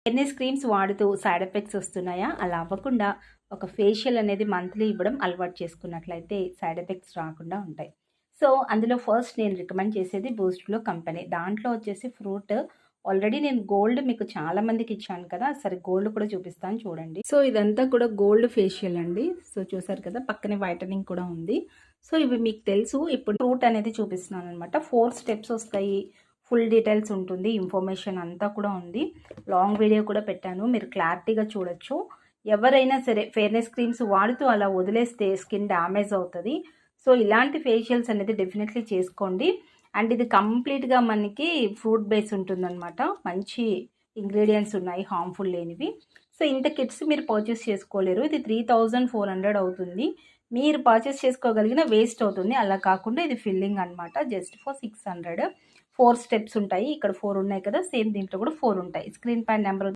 Fairness creams వాడుతూ side effects వస్తున్నాయా? అలా అవ్వకుండా ఒక ఫేషియల్ అనేది మంత్లీ ఇవ్వడం అలవాటు చేసుకున్నట్లయితే సైడ్ ఎఫెక్ట్స్ రాకుండా ఉంటాయి. సో, అందులో ఫస్ట్ నేను రికమెండ్ చేసేది బూస్ట్ గ్లో కంపెనీ. దాంట్లో వచ్చేసి ఫ్రూట్ ఆల్రెడీ నేను గోల్డ్ మీకు చాలా మందికి ఇచ్చాను కదా! సరే గోల్డ్ కూడా చూపిస్తాను చూడండి. సో, ఇదంతా కూడా గోల్డ్ ఫేషియల్ అండి. సో, చూసారు కదా! పక్కనే వైటనింగ్ కూడా ఉంది. సో, ఇవి మీకు తెలుసు. ఇప్పుడు ఫ్రూట్ అనేది చూపిస్తున్నాననమాట. 4 స్టెప్స్ వస్తాయి. ఫుల్ డీటెయిల్స్ ఉంటుంది. ఇన్ఫర్మేషన్ అంతా కూడా ఉంది. లాంగ్ వీడియో కూడా పెట్టాను. మీరు క్లారిటీగా చూడొచ్చు. ఎవరైనా సరే ఫెయిర్నెస్ క్రీమ్స్ వాడుతూ అలా వదిలేస్తే స్కిన్ డ్యామేజ్ అవుతది. సో, ఇలాంటి ఫేషియల్స్ అనేది డెఫినెట్లీ చేసుకోండి. అండ్ ఇది కంప్లీట్‌గా మనకి ఫ్రూట్ బేస్ ఉంటుందనమాట. మంచి ఇంగ్రీడియెంట్స్ ఉన్నాయి హార్మ్‌ఫుల్ లేనివి. సో, ఇంత కిట్స్ మీరు పర్చేస్ చేసుకోలేరు. ఇది 3400 అవుతుంది. మీరు పర్చేస్ చేసుకోగలిగిన వేస్ట్ అవుతుంది. అలా కాకుండా ఇది ఫిల్లింగ్ అనమాట. Just for 600. 4 స్టెప్స్ ఉంటాయి. ఇక్కడ 4 ఉన్నాయి కదా! సేమ్ దీంట్లో కూడా 4 ఉంటాయి. స్క్రీన్ పైన నెంబర్